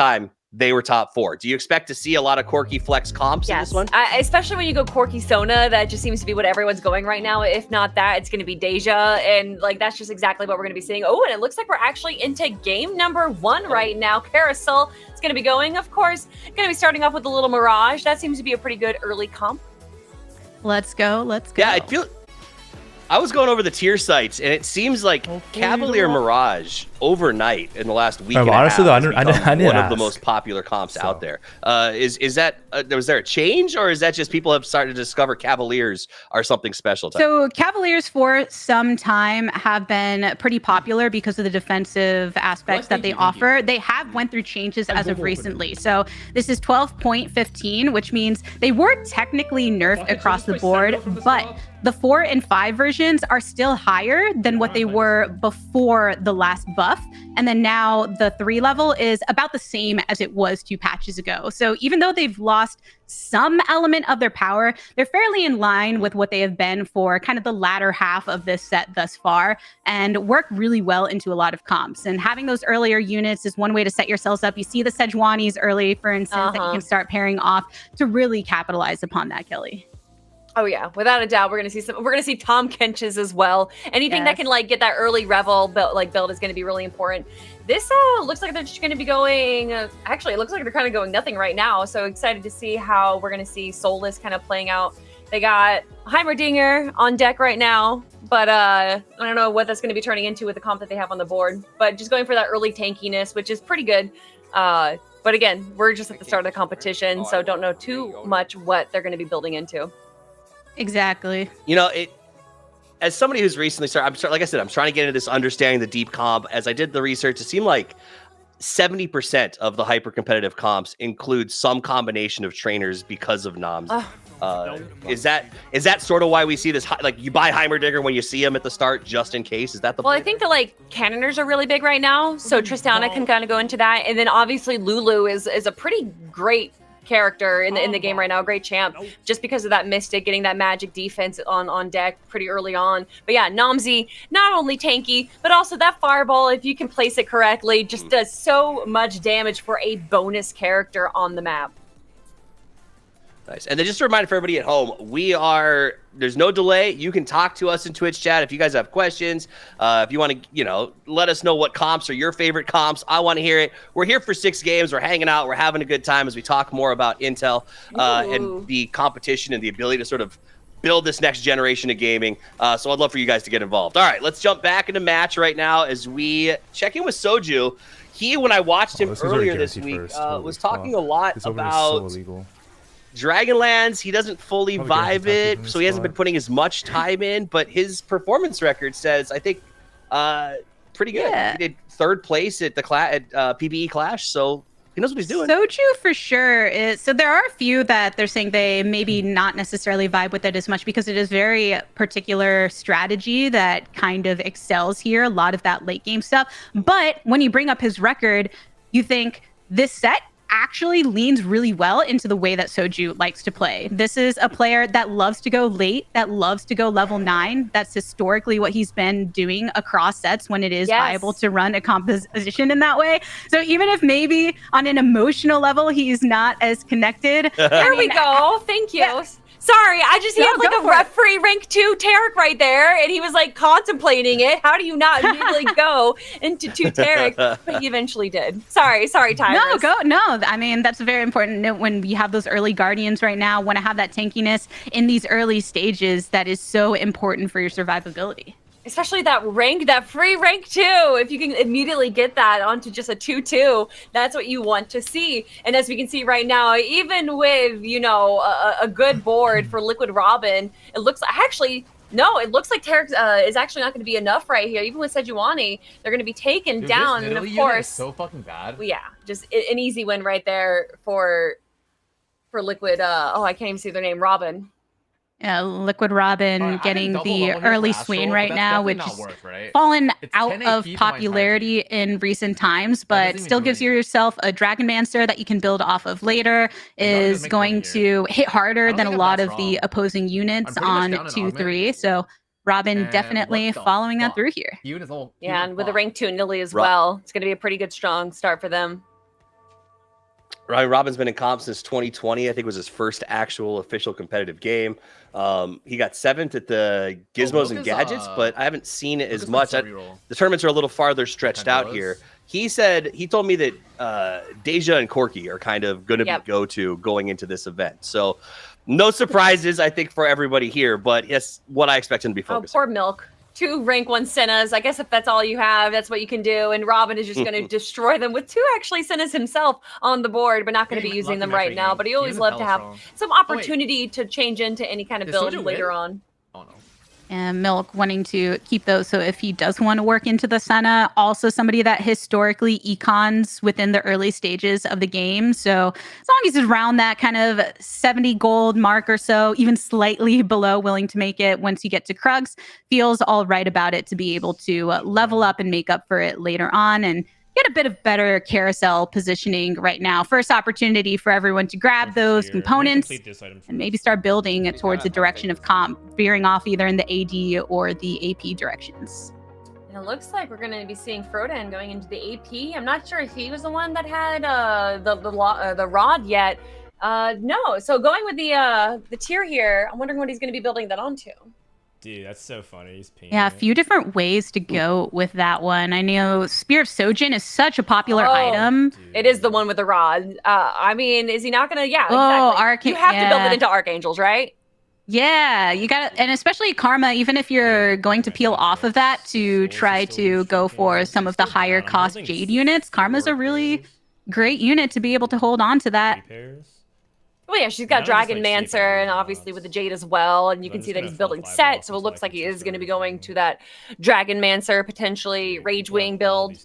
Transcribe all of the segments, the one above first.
time they were top 4. Do you expect to see a lot of quirky flex comps in this one? Especially when you go quirky Sona, that just seems to be what everyone's going right now. If not that, it's going to be Deja, and like that's just exactly what we're going to be seeing. Oh, and it looks like we're actually into game number 1 right now. Carousel is going to be going, of course. Going to be starting off with a little Mirage. That seems to be a pretty good early comp. Let's go. Yeah, I was going over the tier sites, and it seems like Cavalier Mirage overnight in the last week and a half though, has I didn't become one of the ask. most popular comps out there. Is that was there a change, or is that just people have started to discover Cavaliers are something special? So Cavaliers for some time have been pretty popular because of the defensive aspects that they offer. They have went through changes as of recently. So this is 12.15, which means they were technically nerfed across the board, but the 4 and 5 versions are still higher than what they were before the last buff. And then now the 3 level is about the same as it was 2 patches ago. So even though they've lost some element of their power, they're fairly in line with what they have been for kind of the latter half of this set thus far, and work really well into a lot of comps. And having those earlier units is one way to set yourselves up. You see the Sejuani's early, for instance, that you can start pairing off to really capitalize upon that, Kelly. Oh yeah, without a doubt, we're gonna see Tom Kench's as well. Anything that can like get that early revel build is gonna be really important. This looks like they're just gonna be going. Actually, it looks like they're kind of going nothing right now. So excited to see how we're gonna see Souless kind of playing out. They got Heimerdinger on deck right now, but I don't know what that's gonna be turning into with the comp that they have on the board. But just going for that early tankiness, which is pretty good. But again, we're just at the start of the competition, so don't know too much what they're gonna be building into. Exactly. You know, as somebody who's recently started, like I said, I'm trying to get into this understanding the deep comp. As I did the research, it seemed like 70% of the hyper competitive comps include some combination of trainers because of noms. Is that sort of why we see this? Like you buy Heimerdinger when you see him at the start, just in case. Is that the? Well, I think that like Cannoners are really big right now, so Tristana can kind of go into that, and then obviously Lulu is a pretty great character in the game right now, great champ, just because of that Mystic, getting that magic defense on deck pretty early on. But yeah, Nomzy, not only tanky, but also that fireball, if you can place it correctly, just does so much damage for a bonus character on the map. Nice. And then just a reminder for everybody at home, there's no delay. You can talk to us in Twitch chat if you guys have questions. If you want to, let us know what comps are your favorite comps. I want to hear it. We're here for 6 games. We're hanging out. We're having a good time as we talk more about Intel and the competition and the ability to sort of build this next generation of gaming. So I'd love for you guys to get involved. All right, let's jump back into match right now as we check in with Soju. He, when I watched him earlier this week, was talking a lot about Dragonlands. He doesn't fully vibe it, so he hasn't been putting as much time in, but his performance record says, I think, pretty good. Yeah. He did 3rd place at the PBE Clash, so he knows what he's doing. Soju for sure. So there are a few that they're saying they maybe not necessarily vibe with it as much because it is very particular strategy that kind of excels here, a lot of that late game stuff. But when you bring up his record, you think this set actually leans really well into the way that Soju likes to play. This is a player that loves to go late, that loves to go level 9. That's historically what he's been doing across sets when it is viable to run a composition in that way. So even if maybe on an emotional level he's not as connected. There we go. Thank you. Yeah. Sorry, he had like a referee rank 2 Tarek right there, and he was like contemplating it. How do you not immediately go into 2 Tarek? But he eventually did. Sorry, Tyrus. No. I mean, that's a very important note when you have those early Guardians right now. Want to have that tankiness in these early stages that is so important for your survivability. Especially that free rank 2. If you can immediately get that onto just a 2-2, that's what you want to see. And as we can see right now, even with, a good board for Liquid Robin, it looks like, it looks like Tarek is actually not going to be enough right here. Even with Sejuani, they're going to be taken down. And of course, so fucking bad. Yeah, just an easy win right there for Liquid. I can't even see their name, Robin. Liquid Robin getting the early swing right now, which is fallen out of popularity in recent times, but still gives yourself a Dragonmancer that you can build off of later, is going to hit harder than a lot of the opposing units on 2-3. So Robin definitely following that through here. Yeah, and with the rank 2 Nilly as well, it's going to be a pretty good strong start for them. Robin's been in comp since 2020. I think was his first actual official competitive game. He got 7th at the Gizmos and Gadgets, but I haven't seen it as much. The tournaments are a little farther stretched out here. He told me that Deja and Corky are kind of going to be go-to going into this event. So no surprises, I think, for everybody here, but yes, what I expect him to be focused on. Poor Milk. 2 rank 1 Sennas. I guess if that's all you have, that's what you can do. And Robin is just going to destroy them with 2 actually Sennas himself on the board, but not going to be using them right now. But he always loved to have some opportunity to change into any kind of build later on. Oh, no. And Milk wanting to keep those. So if he does want to work into the Senna, also somebody that historically econs within the early stages of the game. So as long as he's around that kind of 70 gold mark or so, even slightly below, willing to make it once you get to Krugs, feels all right about it to be able to level up and make up for it later on and get a bit of better carousel positioning right now. First opportunity for everyone to grab those components and maybe start building towards the direction of comp, veering off either in the AD or the AP directions. And it looks like we're going to be seeing Frodan going into the AP. I'm not sure if he was the one that had the rod yet. No. So going with the tier here, I'm wondering what he's going to be building that onto. Dude, that's so funny. He's peeing. Yeah, a few different ways to go with that one. I know Spear of Sojin is such a popular item. Dude. It is the one with the rod. I mean, is he not going to? Yeah, exactly. You have to build it into Archangels, right? Yeah, you got to, and especially Karma, even if you're going to peel off of that to try to go for some of the higher cost Jade units, Karma's a really great unit to be able to hold on to that. Well, yeah, she's got Dragon Mancer, and obviously with the Jade as well, and you can see that he's building set, so it looks like he is going to be going to that Dragon Mancer, potentially Rage Wing build.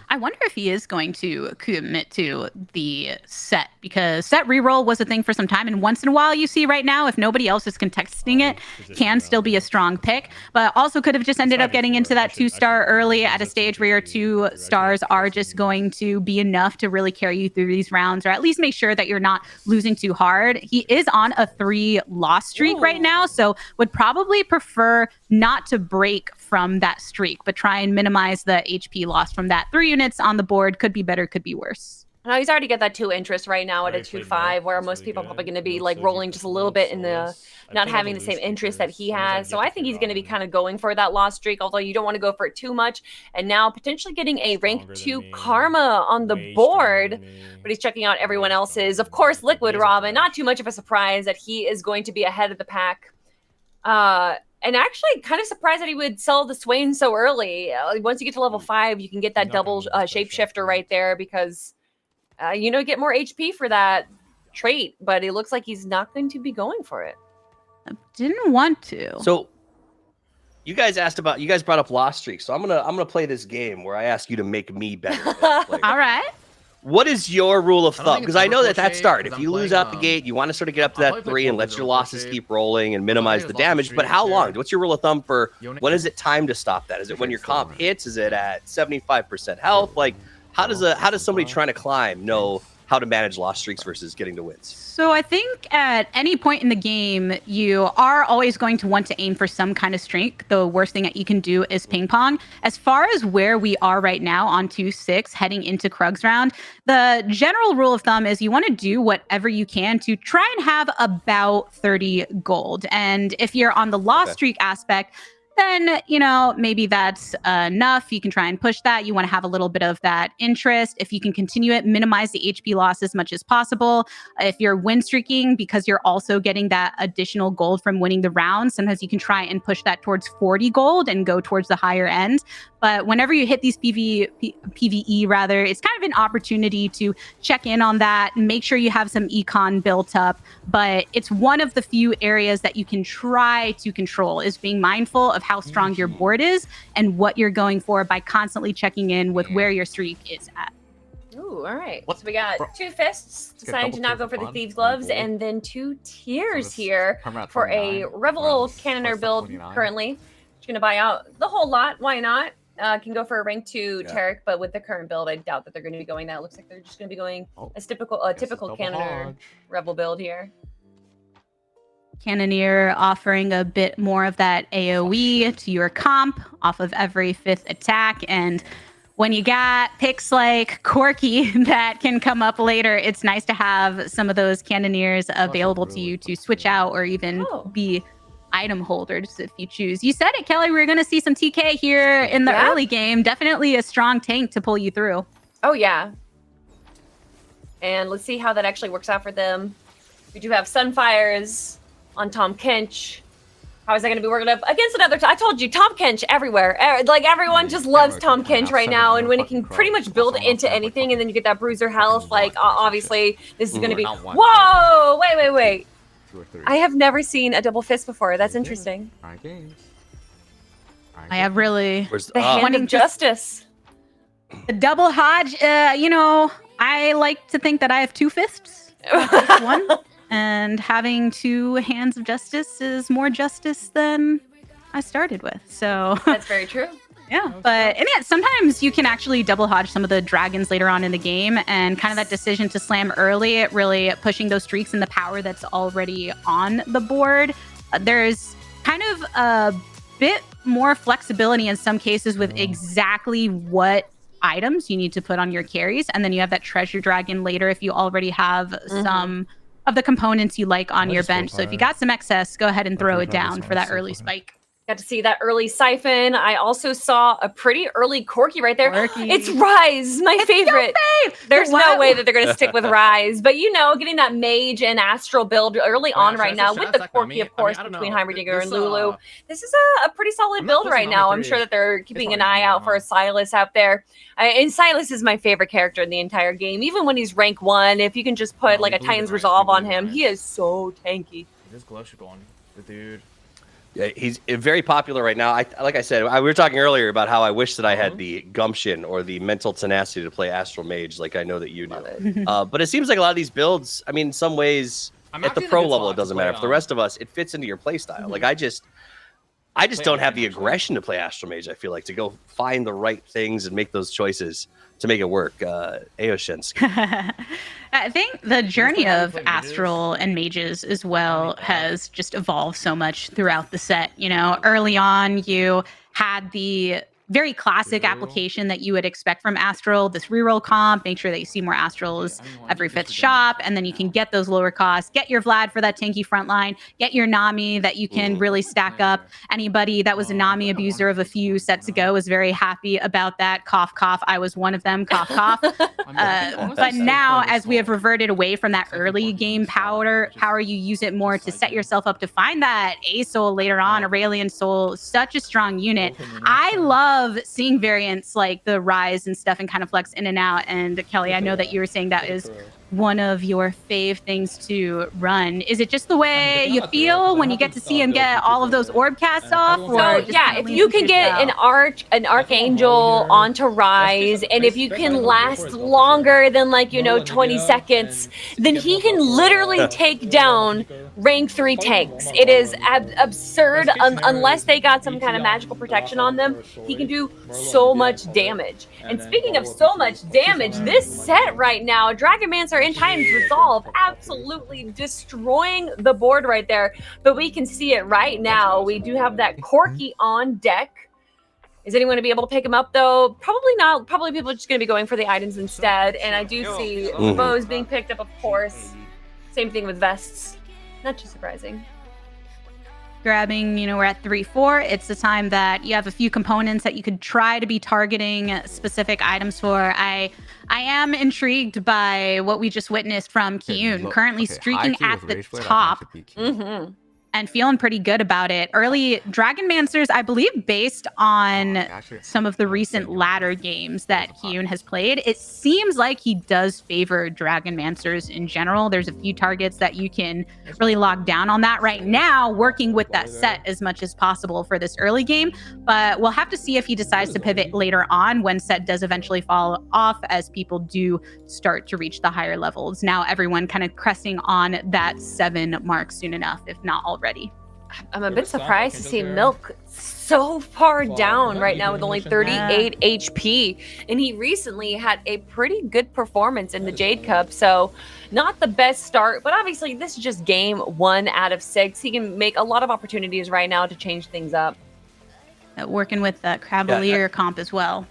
I wonder if he is going to commit to the set, because set reroll was a thing for some time, and once in a while you see right now, if nobody else is contesting it, can still be a strong pick, but also could have just ended up getting into that 2-star early at a stage where your 2 stars are just going to be enough to really carry you through these rounds, or at least make sure that you're not losing too hard. He is on a 3 loss streak right now, so would probably prefer not to break from that streak, but try and minimize the HP loss from that. 3 units on the board could be better, could be worse. No, he's already got that 2 interest right now at a 2-5, where most people are probably going to be like rolling just a little bit in the not having the same interest that he has. So I think he's going to be kind of going for that loss streak, although you don't want to go for it too much. And now potentially getting a rank 2 Karma on the board, but he's checking out everyone else's. Of course, Liquid Robin, not too much of a surprise that he is going to be ahead of the pack. And actually kind of surprised that he would sell the Swain so early. Once you get to level 5, you can get that double shapeshifter right there because, get more HP for that trait. But it looks like he's not going to be going for it. I didn't want to. So you guys brought up loss streaks. So I'm gonna play this game where I ask you to make me better. All right. What is your rule of thumb? Because I know that start, if you lose out the gate, you want to sort of get up to that 3 and let your losses keep rolling and minimize the damage. But how long? What's your rule of thumb for when is it time to stop that? Is it when your comp hits? Is it at 75% health? Like, how does somebody trying to climb know how to manage loss streaks versus getting the wins? So I think at any point in the game, you are always going to want to aim for some kind of streak. The worst thing that you can do is ping pong. As far as where we are right now on 2-6 heading into Krugs round, the general rule of thumb is you want to do whatever you can to try and have about 30 gold. And if you're on the loss streak aspect, then, maybe that's enough. You can try and push that. You want to have a little bit of that interest. If you can continue it, minimize the HP loss as much as possible. If you're win streaking, because you're also getting that additional gold from winning the round, sometimes you can try and push that towards 40 gold and go towards the higher end. But whenever you hit these PvE, it's kind of an opportunity to check in on that and make sure you have some econ built up. But it's one of the few areas that you can try to control, is being mindful of how strong your board is and what you're going for by constantly checking in with where your streak is at. Ooh, all right. So we got 2 fists, deciding to not go for the Thieves' Gloves, and then 2 tiers here for a Revel Cannoneer build currently. Just going to buy out the whole lot. Why not? Can go for a rank 2 Tarek, but with the current build, I doubt that they're going to be going that. It looks like they're just going to be going a typical Cannoneer Revel build here. Cannoneer offering a bit more of that AoE to your comp off of every 5th attack. And when you got picks like Corky that can come up later, it's nice to have some of those Cannoneers available to you to switch out or even be item holders if you choose. You said it, Kelly. We're going to see some TK here in the early game. Definitely a strong tank to pull you through. Oh, yeah. And let's see how that actually works out for them. We do have Sunfires on Tom Kench. How is that going to be working up against another? I told you, Tom Kench everywhere. Like, everyone just loves Tom Kench right now. And when it can pretty much build into anything, and then you get that bruiser health, like, obviously, this is going to be... Whoa! Wait. I have never seen a double fist before. That's interesting. I have really... The hand of justice. The double Hodge, you know, I like to think that I have two fists, not just one. And having two hands of justice is more justice than I started with. So that's very true. Yeah, but and yeah, sometimes you can actually double hodge some of the dragons later on in the game, and kind of that decision to slam early, really pushing those streaks and the power that's already on the board. There's kind of a bit more flexibility in some cases with exactly what items you need to put on your carries, and then you have that treasure dragon later if you already have some of the components you like on your bench. So if you got some excess, go ahead and throw it down for that early spike. Got to see that early Siphon. I also saw a pretty early Corky right there. Corky. It's Rise, my favorite. There's no way that they're going to stick with Rise. But, you know, getting that Mage and Astral build early on right now with the Corky, of course, between Heimerdinger and Lulu. This is a pretty solid build right now. I'm sure that they're keeping an eye out for a Silas out there. And Silas is my favorite character in the entire game. Even when he's rank 1, if you can just put like a Titan's Resolve on him, he is so tanky. This Glosh going, the dude. Yeah, he's very popular right now. Like I said, we were talking earlier about how I wish that I had the gumption or the mental tenacity to play Astral Mage, like I know that you do. But it seems like a lot of these builds, I mean, in some ways, at the pro level, it doesn't matter. For the rest of us, it fits into your play style. Like I just don't have the aggression to play Astral Mage, I feel like, to go find the right things and make those choices to make it work. Aoshinsk. I think the journey of Astral and Mages as well has just evolved so much throughout the set. You know, early on, you had the very classic application that you would expect from Astral, this reroll comp, make sure that you see more Astrals every 5th shop, and then you can get those lower costs, get your Vlad for that tanky front line, get your Nami that you can really stack up. Anybody that was a Nami abuser of a few sets ago was very happy about that. Cough, cough. I was one of them. Cough, cough. But now, as we have reverted away from that early game power, you use it more to set yourself up to find that A Soul later on, Aurelian Soul, such a strong unit. I love seeing variants like the Rise and stuff and kind of flex in and out. And Kelly, I know that you were saying that is one of your fave things to run. Is it just the way you feel when you get to see him get all of those orb casts off? So yeah, if you can get an Archangel onto Rise, and if you can last longer than 20 seconds, then he can literally take down rank 3 tanks. It is absurd. Unless they got some kind of magical protection on them, he can do so much damage. And speaking of so much damage, this set right now, Dragonmancer and Titan's Resolve absolutely destroying the board right there. But we can see it right now. We do have that Corky on deck. Is anyone going to be able to pick him up, though? Probably not. Probably people are just going to be going for the items instead. And I do see bows being picked up, of course. Same thing with vests. Not too surprising. Grabbing, we're at 3-4. It's the time that you have a few components that you could try to be targeting specific items for. I am intrigued by what we just witnessed from Kiyoon, currently streaking at the top. And feeling pretty good about it. Early Dragonmancers, I believe, based on some of the recent ladder games that Kiyoon has played, it seems like he does favor Dragonmancers in general. There's a few targets that you can really lock down on that right now, working with that set as much as possible for this early game. But we'll have to see if he decides to pivot later on when set does eventually fall off as people do start to reach the higher levels. Now everyone kind of cresting on that 7 mark soon enough, if not already. I'm a bit surprised to see Milk so far down right now with only 38 HP. And he recently had a pretty good performance in the Jade Cup. So not the best start, but obviously this is just game 1 out of 6. He can make a lot of opportunities right now to change things up. Working with that Cavalier comp as well.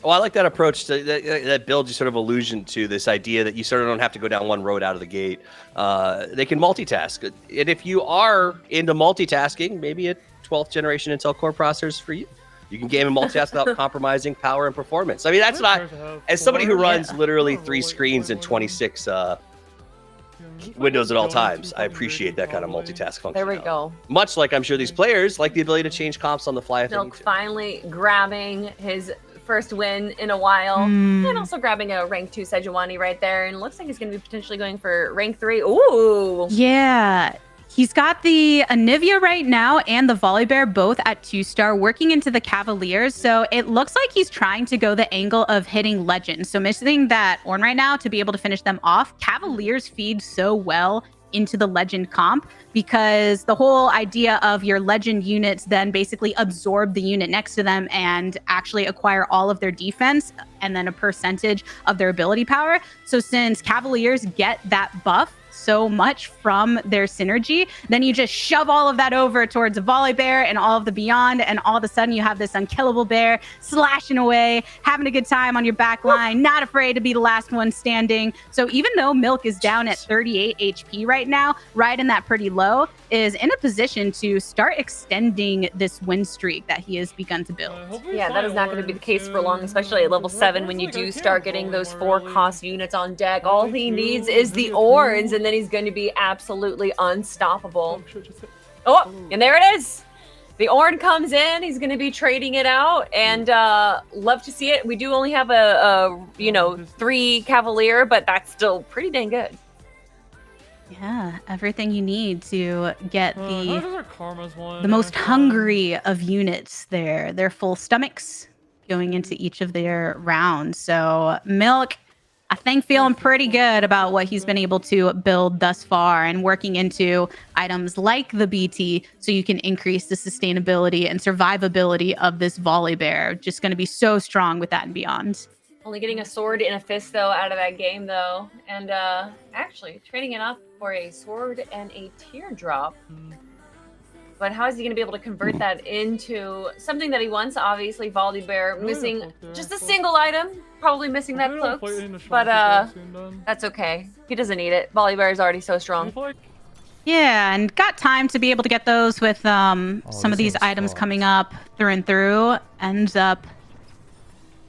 Oh, I like that approach to that builds you sort of allusion to this idea that you sort of don't have to go down one road out of the gate. They can multitask. And if you are into multitasking, maybe a 12th generation Intel Core processor is for you. You can game and multitask without compromising power and performance. I mean, that's not, as somebody who runs literally 3 screens and 26 windows at all times, I appreciate that kind of multitask function. There we go. Much like I'm sure these players like the ability to change comps on the fly if they need Milk to. finally grabbing his first win in a while, and also grabbing a rank 2 Sejuani right there, and looks like he's going to be potentially going for rank 3. Ooh. Yeah. He's got the Anivia right now and the Volibear both at 2-star working into the Cavaliers. So it looks like he's trying to go the angle of hitting Legends. So missing that Ornn right now to be able to finish them off. Cavaliers feed so well into the Legend comp because the whole idea of your Legend units then basically absorb the unit next to them and actually acquire all of their defense and then a percentage of their ability power. So since Cavaliers get that buff so much from their synergy, then you just shove all of that over towards a Volibear and all of the beyond, and all of a sudden you have this unkillable bear slashing away, having a good time on your back line, not afraid to be the last one standing. So even though Milk is down at 38 HP right now, riding that pretty low, is in a position to start extending this win streak that he has begun to build. Yeah, that is not going to be the case for long, especially at level 7 when you do start getting those 4-cost units on deck. All he needs is the Ornns, and then he's going to be absolutely unstoppable. Oh, and there it is. The Ornn comes in. He's going to be trading it out, and love to see it. We do only have a 3 Cavalier, but that's still pretty dang good. Yeah, everything you need to get the most hungry of units there. Their full stomachs going into each of their rounds. So Milk, I think, feeling pretty good about what he's been able to build thus far and working into items like the BT so you can increase the sustainability and survivability of this Volibear. Just going to be so strong with that and beyond. Only getting a sword and a fist, though, out of that game, though. And actually, trading it up for a sword and a teardrop. But how is he going to be able to convert that into something that he wants? Obviously, Volibear missing just a single item. Probably missing that cloak. But that's okay. He doesn't need it. Volibear is already so strong. Yeah, and got time to be able to get those with some of these items coming up through and through. Ends up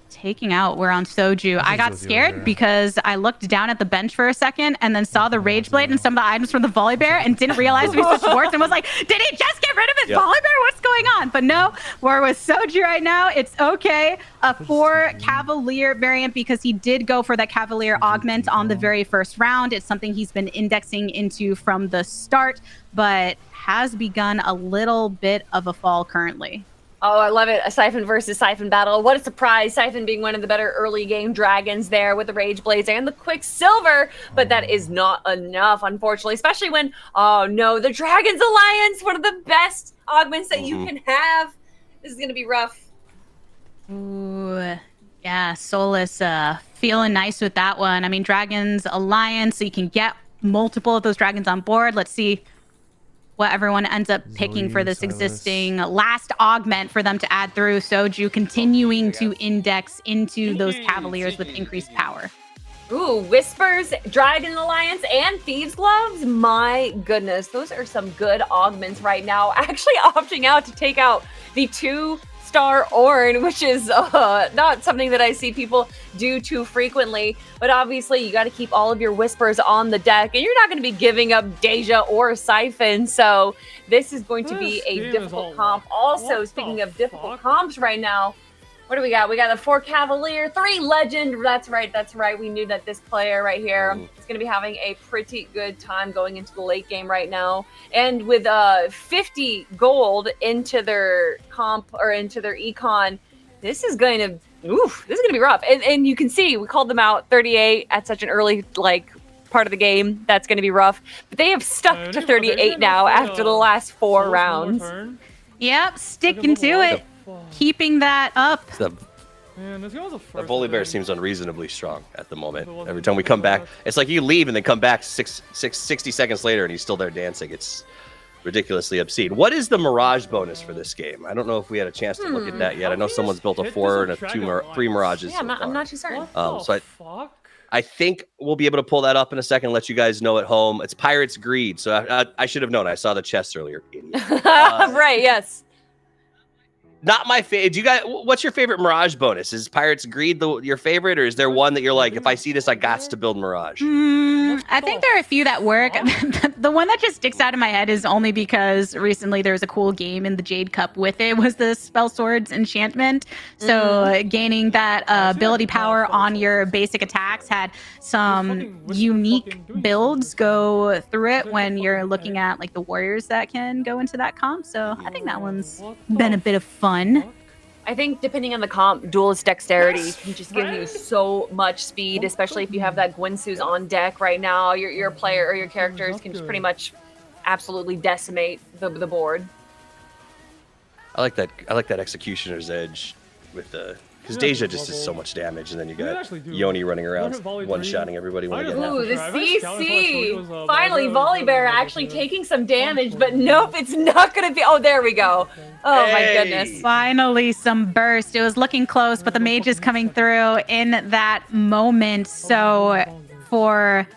taking out. We're on Soju. I got scared because I looked down at the bench for a second and then saw the Rage Blade and some of the items from the Volibear and didn't realize we switched boards and was like, did he just get rid of his Volibear? What's going on? But no, we're with Soju right now. It's okay. A 4 Cavalier variant because he did go for that Cavalier augment on the very first round. It's something he's been indexing into from the start, but has begun a little bit of a fall currently. Oh, I love it. A Siphon versus Siphon battle. What a surprise. Siphon being one of the better early game dragons there with the Rage Blades and the Quicksilver. But that is not enough, unfortunately, especially when, oh no, the Dragons Alliance, one of the best augments that you can have. This is going to be rough. Ooh, yeah, Souless feeling nice with that one. I mean, Dragons Alliance, so you can get multiple of those dragons on board. Let's see what everyone ends up picking for this existing last augment for them to add through. Soju continuing to index into those Cavaliers with increased power. Ooh, Whispers, Dragon Alliance, and Thieves Gloves. My goodness, those are some good augments right now. Actually opting out to take out the 2-star Ornn, which is not something that I see people do too frequently. But obviously, you got to keep all of your Whispers on the deck, and you're not going to be giving up Deja or Siphon. So this is going to be a difficult comp. Also, speaking of difficult comps right now, what do we got? We got a 4 Cavalier, 3 Legend. That's right. That's right. We knew that this player right here is going to be having a pretty good time going into the late game right now. And with 50 gold into their comp or into their econ, this is going to be rough. And you can see we called them out 38 at such an early part of the game. That's going to be rough. But they have stuck to 38 now after the last 4 rounds. Yep, sticking to it. Keeping that up. The Volibear seems unreasonably strong at the moment. Every time we come back, it's like you leave and then come back 60 seconds later and he's still there dancing. It's ridiculously obscene. What is the Mirage bonus for this game? I don't know if we had a chance to look at that yet. I know someone's built a 4 and a 3 Mirages. Yeah, I'm not too certain. So I think we'll be able to pull that up in a second. Let you guys know at home. It's Pirate's Greed. So I should have known. I saw the chest earlier. Idiot. Right. Yes. Not my favorite. Do you guys? What's your favorite Mirage bonus? Is Pirate's Greed your favorite, or is there one that you're like, if I see this, I got to build Mirage? I think there are a few that work. The one that just sticks out in my head is only because recently there was a cool game in the Jade Cup with it, was the Spell Swords enchantment. So gaining that ability power on your basic attacks had some unique builds go through it when you're looking at like the warriors that can go into that comp. So I think that one's been a bit of fun. I think depending on the comp, Duelist Dexterity can just give you so much speed, especially if you have that Gwynsu's on deck right now. Your player or your characters can just pretty much absolutely decimate the board. I like that Executioner's Edge with the because Deja just does so much damage, and then you got Yoni running around one-shotting everybody when they get Ooh, the CC! Finally, Volibear actually taking some damage, but nope, it's not going to be... Oh, there we go. Oh, my goodness. Finally, some burst. It was looking close, but the mage is coming through in that moment. So for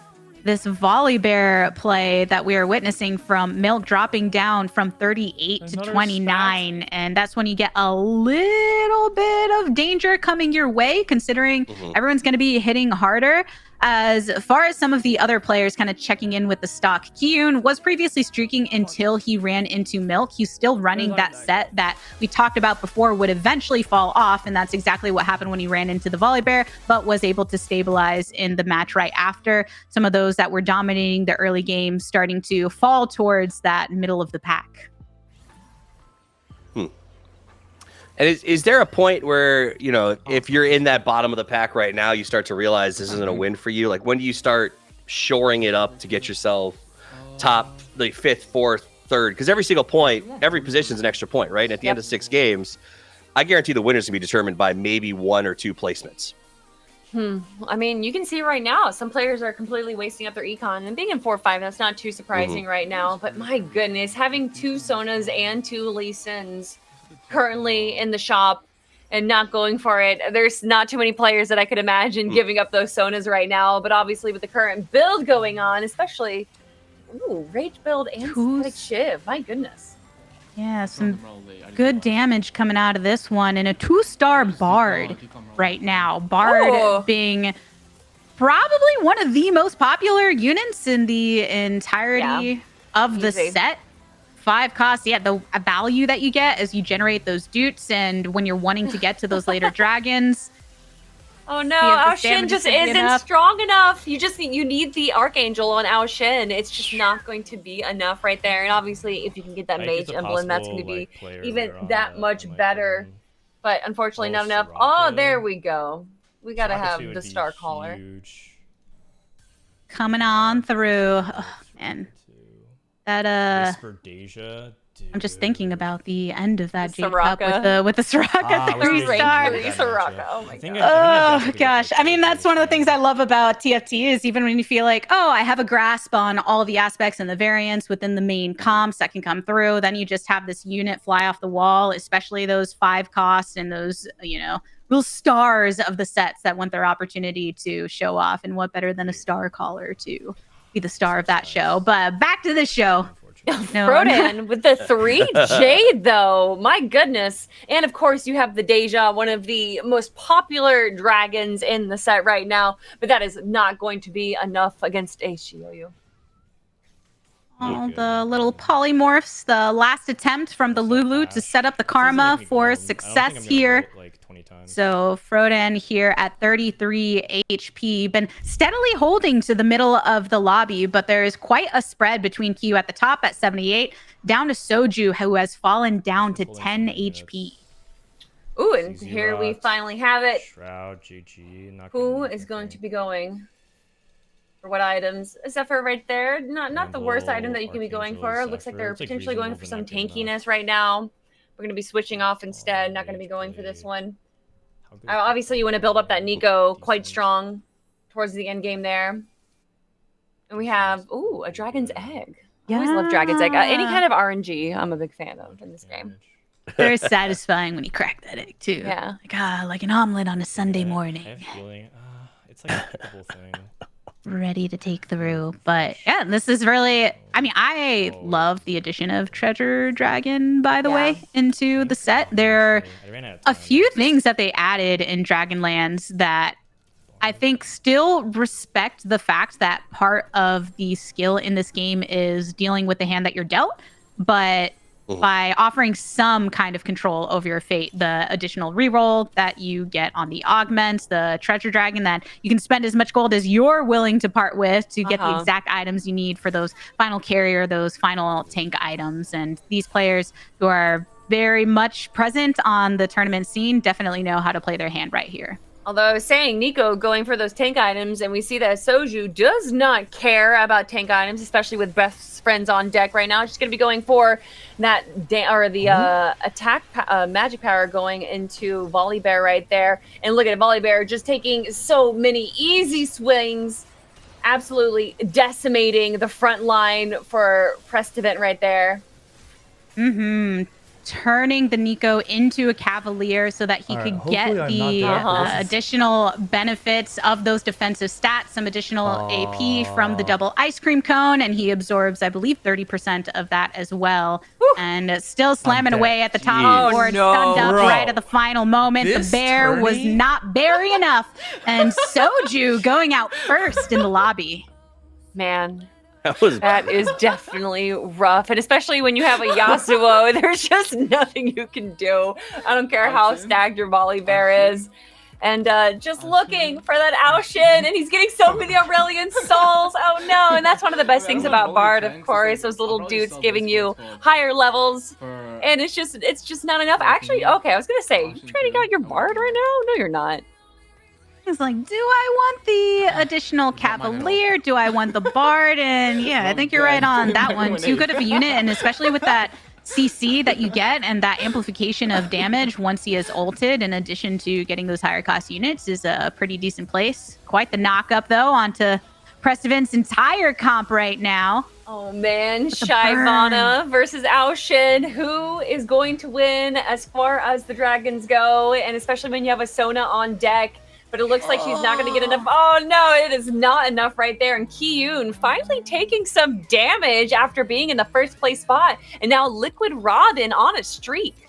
this Volibear play that we are witnessing from Milk dropping down from 38 to 29, and that's when you get a little bit of danger coming your way, considering everyone's going to be hitting harder. As far as some of the other players kind of checking in with the stock, Kiyoon was previously streaking until he ran into Milk. He's still running that set that we talked about before would eventually fall off, and that's exactly what happened when he ran into the Volibear, but was able to stabilize in the match right after. Some of those that were dominating the early game starting to fall towards that middle of the pack. And is there a point where, you know, if you're in that bottom of the pack right now, you start to realize this isn't a win for you? Like, when do you start shoring it up to get yourself top, like, 5th, 4th, 3rd? Because every single point, every position is an extra point, right? And at the end of 6 games, I guarantee the winner's going to be determined by maybe 1 or 2 placements. I mean, you can see right now, some players are completely wasting up their econ. And being in 4-5, that's not too surprising right now. But my goodness, having 2 Sonas and 2 Lee Sins currently in the shop and not going for it. There's not too many players that I could imagine giving up those Sonas right now, but obviously with the current build going on, especially Rage build and Synthetic Shiv, my goodness. Yeah, some good damage coming out of this one, and a 2-star Bard right now. Bard being probably one of the most popular units in the entirety of the set. 5 costs, the value that you get as you generate those dutes, and when you're wanting to get to those later dragons. Oh no, Ao Shin just isn't strong enough. You need the Archangel on Ao Shin. It's just not going to be enough right there. And obviously, if you can get that Mage Emblem, that's going to be even that much better. But unfortunately, not enough. Oh, there we go. We got to have the Star Caller. Coming on through. Oh, man. That I'm just thinking about the end of that Jade Cup with the Soraka 3-star. Oh my god. Oh gosh. I mean, that's one of the things I love about TFT is even when you feel like, oh, I have a grasp on all the aspects and the variants within the main comps that can come through, then you just have this unit fly off the wall, especially those 5 costs and those, you know, real stars of the sets that want their opportunity to show off. And what better than a Star Caller to be the star of that show. But back to the show. Frodan with the 3 Jade, though. My goodness. And of course, you have the Deja, one of the most popular dragons in the set right now. But that is not going to be enough against a Shioyu. Oh, the little polymorphs, the last attempt from the Lulu to set up the karma for success here. So Frodan here at 33 HP, been steadily holding to the middle of the lobby, but there is quite a spread between Q at the top at 78, down to Soju, who has fallen down to 10 HP. Ooh, and here we finally have it. Shroud, GG. Who is going to be going for what items? Zephyr right there. Not the worst item that you can be going for. Looks like they're potentially going for some tankiness right now. We're going to be switching off instead. Not going to be going for this one. Obviously, you want to build up that Nico quite strong towards the end game there. And we have, a Dragon's Egg. I always love Dragon's Egg. Any kind of RNG, I'm a big fan of in this game. Very satisfying when you crack that egg too. Yeah. Like an omelet on a Sunday morning. I have a feeling, it's like a typical thing. Ready to take the room. But yeah, this is really, I mean, I love the addition of Treasure Dragon, by the way, into the set. There are a few things that they added in Dragonlands that I think still respect the fact that part of the skill in this game is dealing with the hand that you're dealt, but by offering some kind of control over your fate, the additional reroll that you get on the augments, the treasure dragon that you can spend as much gold as you're willing to part with to get the exact items you need for those final carrier, those final tank items. And these players who are very much present on the tournament scene definitely know how to play their hand right here. Although I was saying, Nico going for those tank items, and we see that Soju does not care about tank items, especially with best friends on deck right now. She's going to be going for that attack magic power going into Volibear right there. And look at Volibear just taking so many easy swings, absolutely decimating the front line for Prestivent right there. Turning the Nico into a Cavalier so that he could get the additional benefits of those defensive stats, some additional AP from the double ice cream cone, and he absorbs, I believe, 30% of that as well. And still slamming away at the top of the board, stunned up right at the final moment. The bear was not berry enough, and Soju going out first in the lobby. Man. That is definitely rough, and especially when you have a Yasuo, there's just nothing you can do. I don't care how stacked your Volibear is. And just looking for that Aoshin, and he's getting so many Aurelion souls. Oh no! And that's one of the best things about Bard, of course. Those little dudes giving you higher levels, and it's just not enough. Actually, okay, I was gonna say, you trading out your Bard right now? No, you're not. He's like, do I want the additional Cavalier? Do I want the Bard? And yeah, I think you're right on that one. Too good of a unit, and especially with that CC that you get and that amplification of damage once he is ulted, in addition to getting those higher cost units, is a pretty decent place. Quite the knock up, though, onto Prestivent's entire comp right now. Oh man, Shyvana versus Aoshin. Who is going to win as far as the dragons go? And especially when you have a Sona on deck. But it looks like she's not going to get enough. Oh, no, it is not enough right there. And Kiyoon finally taking some damage after being in the first place spot. And now Liquid Robin on a streak.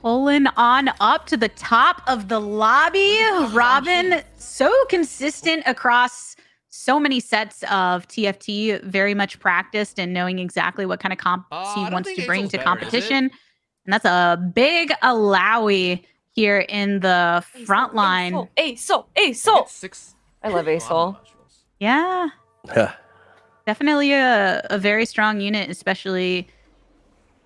Pulling on up to the top of the lobby. Robin, so consistent across so many sets of TFT, very much practiced and knowing exactly what kind of comp he wants to bring to competition. And that's a big allowy here in the front line. A-Soul. I love A-Soul. Yeah. Definitely a very strong unit, especially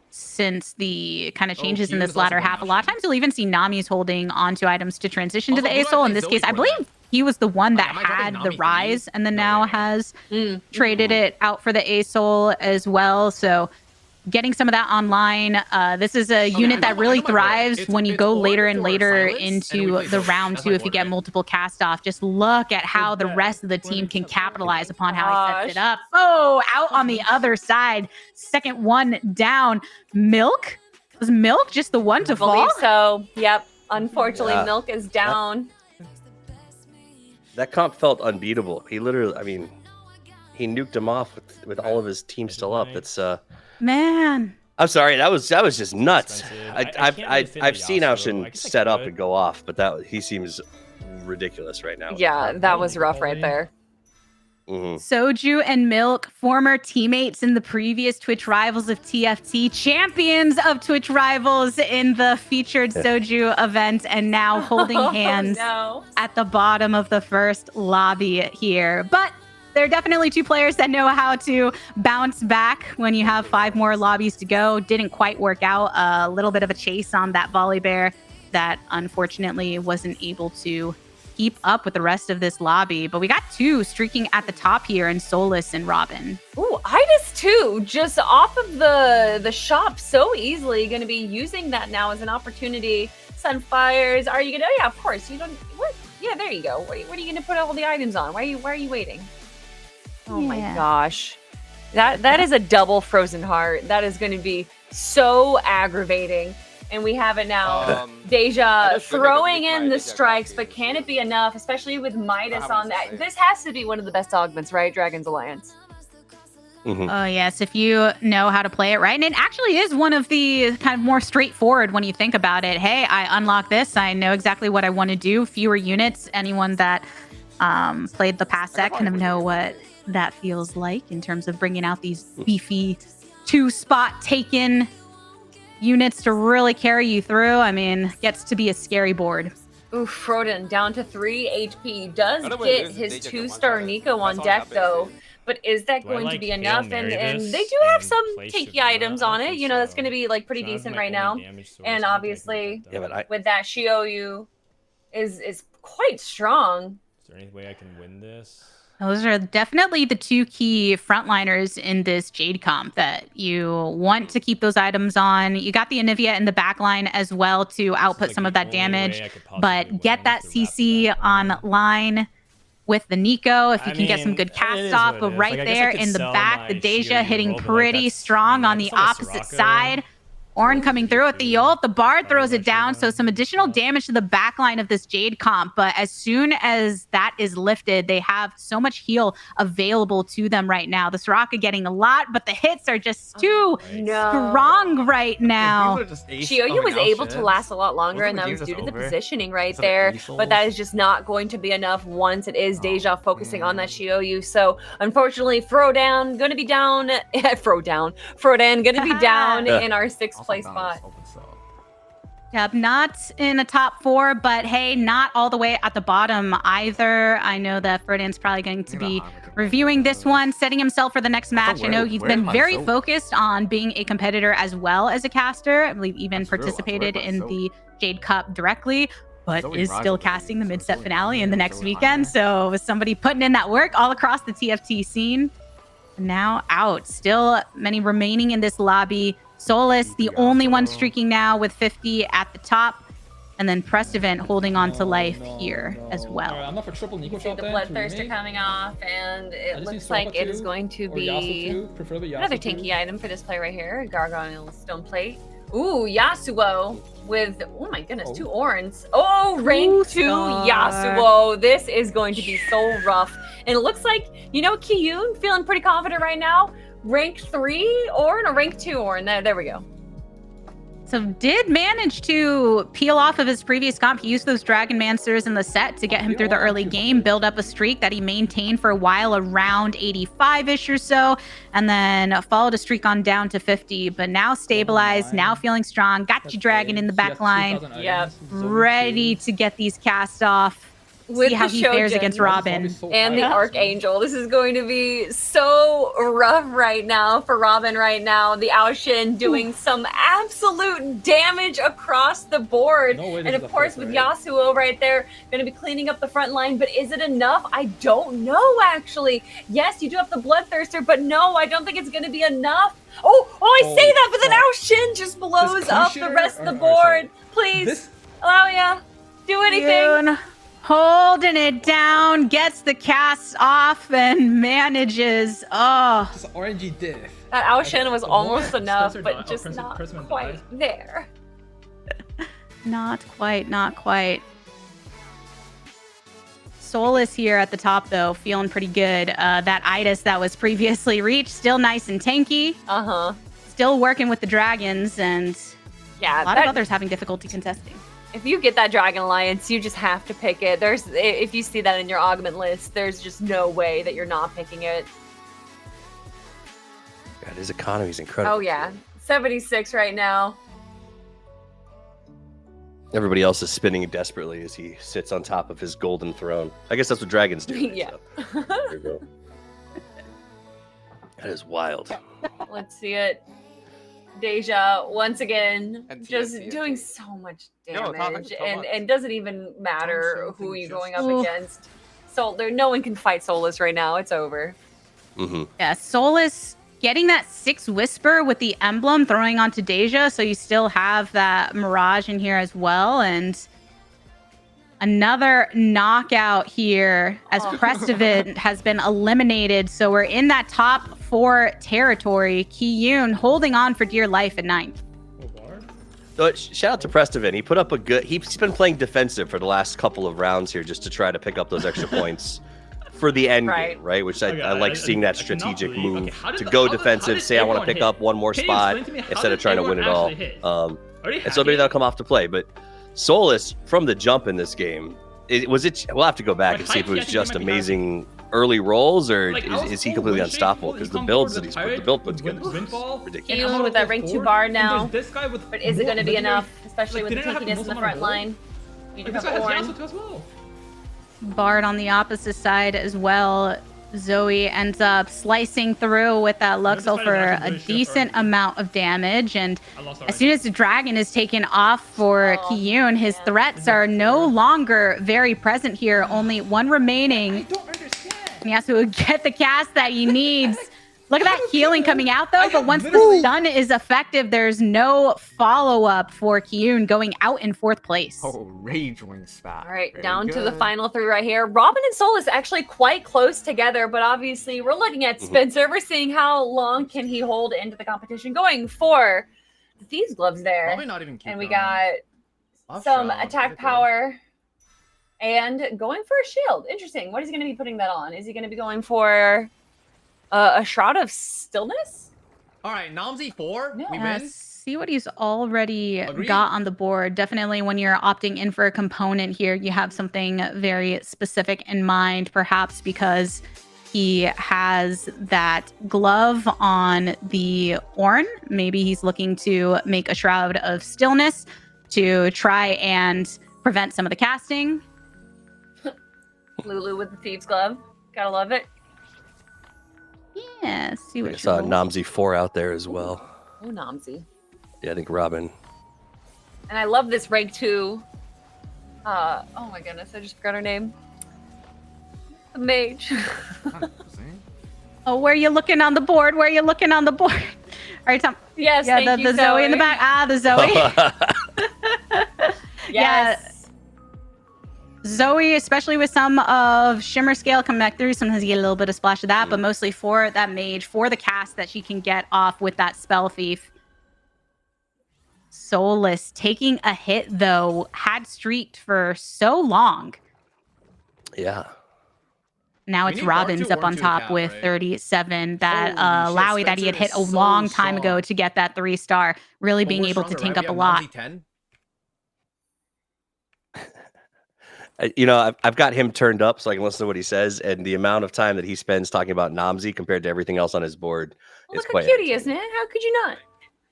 since the kind of changes in this latter half. A lot of times you'll even see Nami's holding onto items to transition to the A-Soul. In this case, I believe he was the one that had the Rise and then now has traded it out for the A-Soul as well. So getting some of that online. This is a unit that really thrives when you go later and later into the round two if you get multiple cast off. Just look at how the rest of the team can capitalize upon how he sets it up. Oh, out on the other side. Second one down. Milk? Was Milk just the one to fall? I believe so. Yep. Unfortunately, Milk is down. That comp felt unbeatable. He literally, I mean, he nuked him off with all of his team still up. That's man. I'm sorry, that was just nuts. I've seen Aoshin set up and go off, but he seems ridiculous right now. Yeah, that was rough right there. Soju and Milk, former teammates in the previous Twitch Rivals of TFT, champions of Twitch Rivals in the featured Soju event, and now holding hands at the bottom of the first lobby here. But there are definitely two players that know how to bounce back when you have 5 more lobbies to go. Didn't quite work out. A little bit of a chase on that Volibear that unfortunately wasn't able to keep up with the rest of this lobby. But we got 2 streaking at the top here in Souless and Robin. Ooh, Idas too, just off of the shop so easily. Going to be using that now as an opportunity. Sunfires, are you going to? Yeah, of course. You don't. What? Yeah, there you go. What are you going to put all the items on? Why are you waiting? Oh my gosh. That is a double frozen heart. That is going to be so aggravating. And we have it now. Deja throwing in the strikes, but can it be enough, especially with Midas on that? This has to be one of the best augments, right? Dragon's Alliance. Oh, yes, if you know how to play it right. And it actually is one of the kind of more straightforward when you think about it. Hey, I unlock this. I know exactly what I want to do. Fewer units. Anyone that played the past set kind of know what that feels like in terms of bringing out these beefy 2-spot taken units to really carry you through. I mean, gets to be a scary board. Ooh, Frodan down to 3 HP. Does get his 2-star Nico on deck, though. But is that going to be enough? And they do have some tanky items on it. You know, that's going to be like pretty decent right now. And obviously, with that, Shioyu is quite strong. Is there any way I can win this? Those are definitely the two key frontliners in this Jade comp that you want to keep those items on. You got the Anivia in the backline as well to output some of that damage, but get that CC online with the Nico if you can get some good cast off. But right there in the back, the Deja hitting pretty strong on the opposite side. Ornn coming through with the ult. The Bard throws it down, so some additional damage to the backline of this Jade comp. But as soon as that is lifted, they have so much heal available to them right now. The Soraka getting a lot, but the hits are just too strong right now. Shioyu was able to last a lot longer, and that was due to the positioning right there. But that is just not going to be enough once it is Deja focusing on that Shioyu. So unfortunately, Frodan going to be down. Frodan going to be down in our 6th place spot. Yep, not in the top 4, but hey, not all the way at the bottom either. I know that Frodan's probably going to be reviewing this one, setting himself for the next match. I know he's been very focused on being a competitor as well as a caster. I believe even participated in the Jade Cup directly, but is still casting the mid-set finale in the next weekend. So with somebody putting in that work all across the TFT scene, now out. Still many remaining in this lobby. Souless, the only one streaking now with 50 at the top. And then Prestivent holding on to life here as well. I'm not for triple Nico shot. The Bloodthirster coming off, and it looks like it is going to be another tanky item for this play right here. Gargoyle Stone Plate. Ooh, Yasuo with, oh my goodness, 2 Ornns. Oh, rank 2 Yasuo. This is going to be so rough. And it looks like, you know, Kiyoon feeling pretty confident right now. Rank 3 Ornn or rank 2 Ornn? There we go. So did manage to peel off of his previous comp. He used those Dragon Mancers in the set to get him through the early game, build up a streak that he maintained for a while around 85-ish or so, and then followed a streak on down to 50, but now stabilized, now feeling strong, got your Dragon in the back line, ready to get these cast off. With see how he fares against Robin. And the Archangel. This is going to be so rough right now for Robin right now. The Aoshin doing some absolute damage across the board. And of course with Yasuo right there, going to be cleaning up the front line. But is it enough? I don't know, actually. Yes, you do have the Bloodthirster, but no, I don't think it's going to be enough. I say that, but then Aoshin just blows up the rest of the board. Please, Allow do anything. Holding it down, gets the cast off, and manages. Just RNG diff. That Aoshin was almost enough, but just not quite there. Not quite. Souless here at the top, though, feeling pretty good. That Itis that was previously reached, still nice and tanky. Still working with the dragons, and a lot of others having difficulty contesting. If you get that Dragon Alliance, you just have to pick it. If you see that in your augment list, there's just no way that you're not picking it. God, his economy is incredible. Oh yeah, 76 right now. Everybody else is spinning desperately as he sits on top of his golden throne. I guess that's what dragons do. Yeah. So. There you go. That is wild. Let's see it. Deja once again just doing so much damage, and doesn't even matter who you're going up against. So no one can fight Souless right now. It's over. Yeah, Souless getting that 6 Whisper with the emblem throwing onto Deja, so you still have that Mirage in here as well, and Another knockout here as Prestivent has been eliminated. So we're in that top 4 territory. Kiyoon holding on for dear life at 9th. So shout out to Prestivent. He put up a good. He's been playing defensive for the last couple of rounds here, just to try to pick up those extra points for the end game, right? Which I like seeing that strategic move to go defensive. Say I want to pick up one more spot instead of trying to win it all. And so maybe that'll come off to play. But Souless from the jump in this game, we'll have to go back and see if it was just amazing early rolls, or is he completely unstoppable? Because the builds that the build puts together is ridiculous. Kiyoon with that rank 2 bar now, but is it going to be enough, especially with the tankiness in the front line? You do have Ornn. Bard on the opposite side as well. Zoe ends up slicing through with that Luxel for a decent amount of damage, and as soon as the dragon is taken off for Kiyoon, his threats are no longer very present here. Only one remaining. And he has to get the cast that he needs. Look at that healing coming out, though. But once the stun is effective, there's no follow-up for Kiyoon going out in 4th place. Oh, Rage Wing spot. All right, down to the final 3 right here. Robin and Souless actually quite close together, but obviously we're looking at Spencer. We're seeing how long can he hold into the competition. Going for the Thieves Gloves there. Probably not even and we got some attack power. And going for a shield. Interesting. What is he going to be putting that on? Is he going to be going for a Shroud of Stillness? All right, Namzi 4. No. We win. See what he's already got on the board. Definitely when you're opting in for a component here, you have something very specific in mind, perhaps because he has that glove on the Ornn. Maybe he's looking to make a Shroud of Stillness to try and prevent some of the casting. Lulu with the Thieves Glove. Gotta love it. Yeah, see what I saw Namzi 4 out there as well. Oh, Namzi. Yeah, I think Robin. And I love this rank 2. Oh my goodness, I just forgot her name. The mage. Oh, where are you looking on the board? Where are you looking on the board? All right, Tom. Yes, yeah, thank you, the Zoe in the back. Ah, the Zoe. Yes. Yeah. Zoe, especially with some of Shimmer Scale coming back through, sometimes you get a little bit of splash of that, but mostly for that mage, for the cast that she can get off with that Spell Thief. Souless taking a hit, though, had streaked for so long. Yeah. Now it's Robin's up on top with 37. That Lowy that he had hit a long time ago to get that 3-star, really being able to tank up a lot. You know, I've got him turned up so I can listen to what he says, and the amount of time that he spends talking about Namzi compared to everything else on his board is quite Look how cute he is, man. How could you not?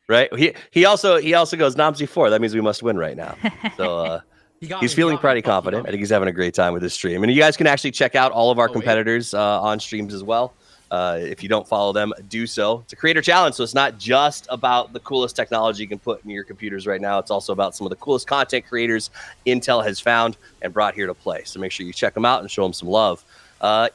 Right? He also goes Namzi 4. That means we must win right now. So he's feeling pretty confident. I think he's having a great time with his stream. And you guys can actually check out all of our competitors on streams as well. If you don't follow them, do so. It's a creator challenge, so it's not just about the coolest technology you can put in your computers right now. It's also about some of the coolest content creators Intel has found and brought here to play. So make sure you check them out and show them some love.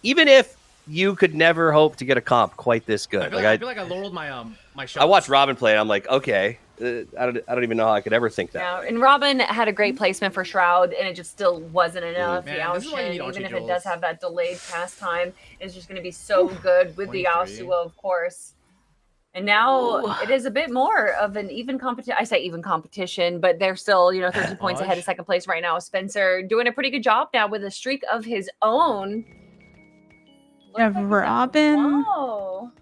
Even if you could never hope to get a comp quite this good. I feel like I lowered my my shot. I watched Robin play, and I'm like, okay, I don't even know how I could ever think that. Yeah, and Robin had a great placement for Shroud, and it just still wasn't enough. Man, the Yaoshin, even if it does have that delayed cast time, is just going to be so good with the Yasuo, of course. And now it is a bit more of an even competition. I say even competition, but they're still, 13 points ahead of second place right now. Spencer doing a pretty good job now with a streak of his own. Yeah, Robin. Wow.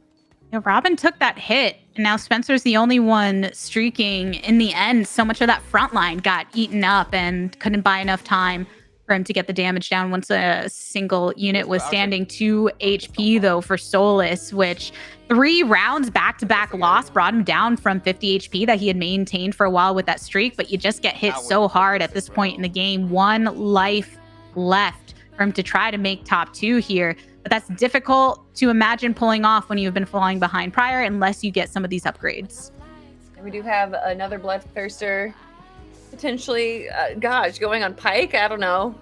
Yeah, Robin took that hit, and now Spencer's the only one streaking. In the end, so much of that front line got eaten up and couldn't buy enough time for him to get the damage down once a single unit was standing. 2 HP, though, for Souless, which 3 rounds back-to-back loss brought him down from 50 HP that he had maintained for a while with that streak, but you just get hit so hard at this point in the game. 1 life left for him to try to make top 2 here. But that's difficult to imagine pulling off when you've been falling behind prior, unless you get some of these upgrades. And we do have another Bloodthirster potentially, going on Pike. I don't know.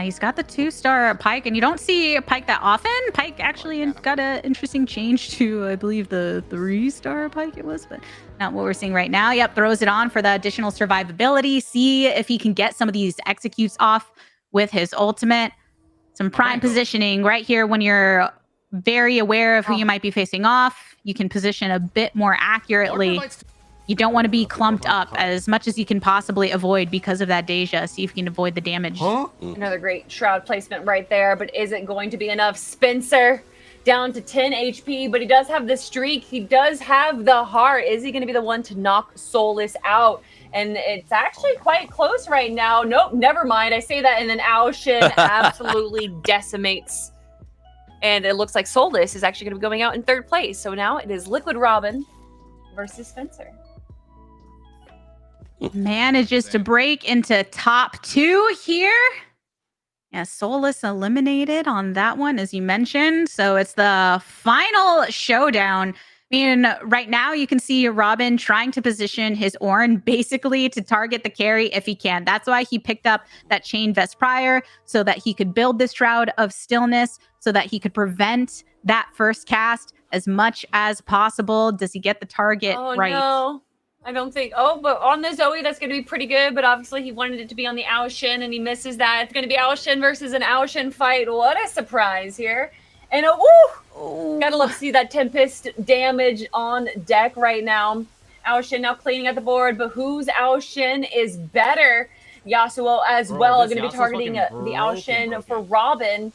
He's got the 2-star Pike, and you don't see Pike that often. Pike actually got an interesting change to, I believe, the 3-star Pike it was, but not what we're seeing right now. Yep, throws it on for the additional survivability. See if he can get some of these executes off with his ultimate. Some prime positioning right here when you're very aware of who you might be facing off. You can position a bit more accurately. You don't want to be clumped up as much as you can possibly avoid because of that Deja. See if you can avoid the damage. Another great shroud placement right there, but is it going to be enough? Spencer down to 10 HP, but he does have the streak. He does have the heart. Is he going to be the one to knock Souless out? And it's actually quite close right now. Nope, never mind. I say that, and then Aoshin absolutely decimates. And it looks like Souless is actually going to be going out in 3rd place. So now it is Liquid Robin versus Spencer. Manages to break into top 2 here. Yeah, Souless eliminated on that one, as you mentioned. So it's the final showdown. I mean, right now you can see Robin trying to position his Ornn basically to target the carry if he can. That's why he picked up that Chain Vest prior, so that he could build this Shroud of Stillness, so that he could prevent that first cast as much as possible. Does he get the target right? No. I don't think. Oh, but on the Zoe, that's going to be pretty good. But obviously, he wanted it to be on the Aoshin, and he misses that. It's going to be Aoshin versus an Aoshin fight. What a surprise here. And gotta love to see that Tempest damage on deck right now. Aoshin now cleaning at the board, but whose Aoshin is better? Yasuo as well going to be targeting the Aoshin for Robin.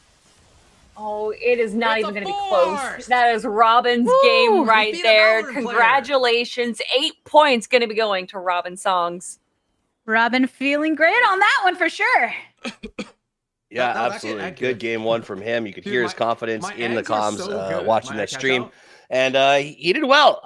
Oh, it is not even going to be close. That is Robin's game right there. Congratulations. 8 points going to be going to Robin Songs. Robin feeling great on that one for sure. Yeah, absolutely. Good game 1 from him. You could hear his confidence in the comms watching that stream. And he did well.